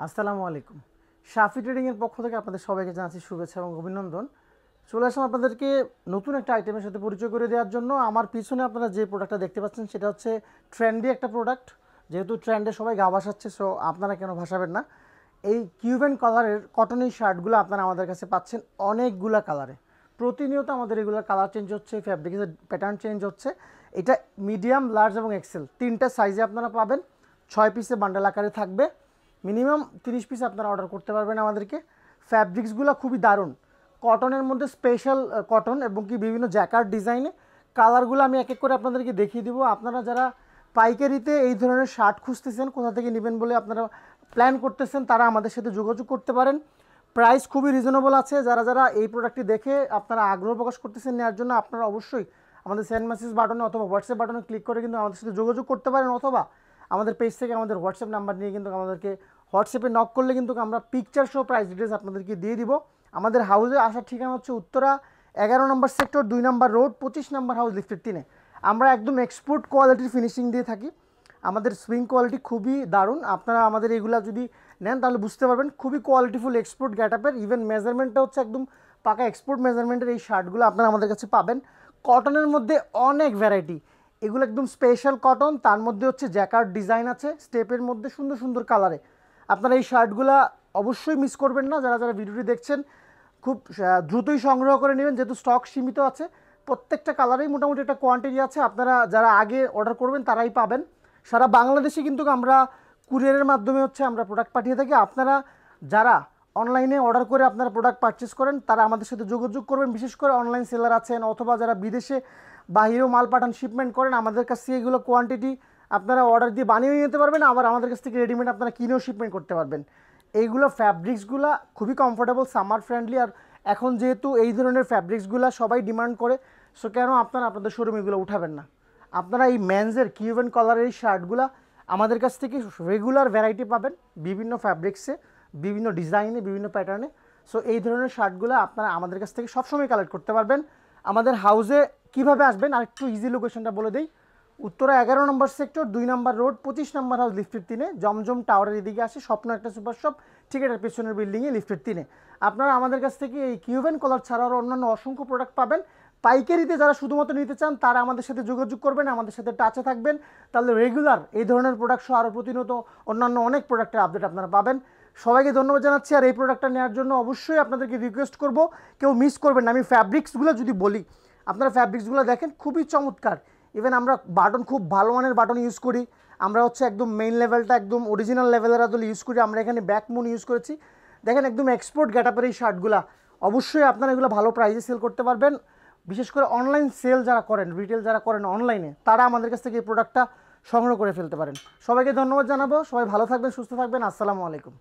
আসসালামু আলাইকুম। শাফি ট্রেডিং এর পক্ষ থেকে আপনাদের সবাইকে জানাচ্ছি শুভেচ্ছা এবং অভিনন্দন। চলে আসলাম আপনাদেরকে নতুন একটা আইটেমের সাথে পরিচয় করে দেওয়ার জন্য। আমার পিছনে আপনারা যে প্রোডাক্টটা দেখতে পাচ্ছেন সেটা হচ্ছে ট্রেন্ডি একটা প্রোডাক্ট। যেহেতু ট্রেন্ডে সবাই গা ভাসাচ্ছে, সো আপনারা কেন ভাসাবেন না। এই কিউবেন কালারের কটনি শার্টগুলো আপনারা আমাদের কাছে পাচ্ছেন অনেকগুলা কালারে। প্রতিনিয়ত আমাদের এগুলোর কালার চেঞ্জ হচ্ছে, ফ্যাব্রিকের প্যাটার্ন চেঞ্জ হচ্ছে। এটা মিডিয়াম, লার্জ এবং এক্সেল তিনটা সাইজে আপনারা পাবেন। 6 পিসে বান্ডেল আকারে থাকবে। মিনিমাম 30 পিস আপনারা অর্ডার করতে পারবেন আমাদেরকে। ফ্যাব্রিক্সগুলো খুবই দারুণ, কটনের মধ্যে স্পেশাল কটন এবং কি বিভিন্ন জ্যাকার্ড ডিজাইনে। কালারগুলো আমি এক এক করে আপনাদেরকে দেখিয়ে দিব। আপনারা যারা পাইকারিতে এই ধরনের শার্ট খুঁজতেছেন, কোথা থেকে নেবেন বলে আপনারা প্ল্যান করতেছেন, তারা আমাদের সাথে যোগাযোগ করতে পারেন। প্রাইস খুবই রিজনেবল আছে। যারা যারা এই প্রোডাক্টটি দেখে আপনারা আগ্রহ প্রকাশ করতেছেন নেওয়ার জন্য, আপনারা অবশ্যই আমাদের সেন্ড মেসেজ বাটনে অথবা হোয়াটসঅ্যাপ বাটনে ক্লিক করে কিন্তু আমাদের সাথে যোগাযোগ করতে পারেন, অথবা আমাদের পেজ থেকে আমাদের হোয়াটসঅ্যাপ নাম্বার নিয়ে কিন্তু আমাদেরকে হোয়াটসঅ্যাপে নক করলে কিন্তু আমরা পিকচার সহ প্রাইস ডিটেলস আপনাদেরকে দিয়ে দিব। আমাদের হাউসে আসার ঠিকানা হচ্ছে উত্তরা 11 নম্বর সেক্টর, 2 নম্বর রোড, 25 নম্বর হাউস, লিফটের 3-এ। আমরা একদম এক্সপোর্ট কোয়ালিটির ফিনিশিং দিয়ে থাকি। আমাদের সুইং কোয়ালিটি খুবই দারুণ। আপনারা আমাদের এগুলা যদি নেন তাহলে বুঝতে পারবেন খুবই কোয়ালিটিফুল এক্সপোর্ট গ্যাটআপের। ইভেন মেজারমেন্টটা হচ্ছে একদম পাকা এক্সপোর্ট মেজারমেন্টের এই শার্টগুলো আপনারা আমাদের কাছে পাবেন। কটনের মধ্যে অনেক ভ্যারাইটি, এগুলো একদম স্পেশাল কটন, তার মধ্যে হচ্ছে জ্যাকার্ড ডিজাইন আছে স্টেপের মধ্যে সুন্দর সুন্দর কালারে। আপনারা এই শার্টগুলো অবশ্যই মিস করবেন না। যারা যারা ভিডিওটি দেখছেন খুব দ্রুতই সংগ্রহ করে নেবেন, যেহেতু স্টক সীমিত আছে। প্রত্যেকটা কালারেই মোটামুটি একটা কোয়ান্টিটি আছে। আপনারা যারা আগে অর্ডার করবেন তারাই পাবেন। সারা বাংলাদেশে কিন্তু আমরা কুরিয়ারের মাধ্যমে আমরা প্রোডাক্ট পাঠিয়ে থাকি। আপনারা যারা অনলাইনে অর্ডার করে আপনারা প্রোডাক্ট পারচেস করেন তারা আমাদের সাথে যোগাযোগ করবেন। বিশেষ করে অনলাইন সেলার আছেন অথবা যারা বিদেশে বাহিরেও মাল পাঠান, শিপমেন্ট করেন, আমাদের কাছ থেকে এগুলো কোয়ান্টিটি আপনারা অর্ডার দিয়ে বানিয়ে নিতে পারবেন। আবার আমাদের কাছ থেকে রেডিমেড আপনারা কিনেও শিপমেন্ট করতে পারবেন। এইগুলো ফ্যাব্রিক্সগুলো খুবই কমফোর্টেবল, সামার ফ্রেন্ডলি। আর এখন যেহেতু এই ধরনের ফ্যাব্রিক্সগুলো সবাই ডিমান্ড করে, সো কেন আপনারা আপনাদের শোরুমে এগুলো উঠাবেন না। আপনারা এই মেন্সের কিউবেন কালারের এই শার্টগুলো আমাদের কাছ থেকে রেগুলার ভ্যারাইটি পাবেন, বিভিন্ন ফ্যাব্রিক্সে, বিভিন্ন ডিজাইনে, বিভিন্ন প্যাটার্নে। সো এই ধরনের শার্টগুলো আপনারা আমাদের কাছ থেকে সবসময় কালেক্ট করতে পারবেন। আমাদের হাউসে কিভাবে আসবেন আর একটু ইজি লোকেশনটা বলে দিই। উত্তরা 11 নম্বর সেক্টর, 2 নম্বর রোড, 25 নম্বর হাউস, লিফটের 3-এ। জমজম টাওয়ারের এদিকে আসে স্বপ্ন একটা সুপার শপ, ঠিক এটার পেছনের বিল্ডিংয়ে, লিফটের 3-এ। আপনারা আমাদের কাছ থেকে এই কিউবেন কলার ছাড়াও অন্যান্য অসংখ্য প্রোডাক্ট পাবেন। পাইকারিতে যারা শুধুমাত্র নিতে চান তারা আমাদের সাথে যোগাযোগ করবেন, আমাদের সাথে টাচে থাকবেন। তাহলে রেগুলার এই ধরনের প্রোডাক্ট সহ আরও প্রতিনিয়ত অন্যান্য অনেক প্রোডাক্টের আপডেট আপনারা পাবেন। সবাইকে ধন্যবাদ জানাচ্ছি। আর এই প্রোডাক্টটা নেওয়ার জন্য অবশ্যই আপনাদেরকে রিকোয়েস্ট করব, কেউ মিস করবেন না। আমি ফ্যাব্রিক্সগুলো যদি বলি, আপনারা ফ্যাব্রিক্সগুলো দেখেন, খুবই চমৎকার। ইভেন আমরা বাটন খুব ভালো মানের বাটন ইউজ করি। আমরা একদম মেইন লেভেলটা একদম অরিজিনাল লেভেলের আদল ইউজ করি। আমরা এখানে ব্যাক মুন ইউজ করেছি। দেখেন একদম এক্সপোর্ট গেটআপের এই শার্টগুলো। অবশ্যই আপনারা এগুলো ভালো প্রাইসে সেল করতে পারবেন। বিশেষ করে অনলাইন সেল যারা করেন, রিটেল যারা করেন অনলাইনে, তারা আমাদের কাছ থেকে এই প্রোডাক্টটা সংগ্রহ করে ফেলতে পারেন। সবাইকে ধন্যবাদ জানাবো। সবাই ভালো থাকবেন, সুস্থ থাকবেন। আসসালামু আলাইকুম।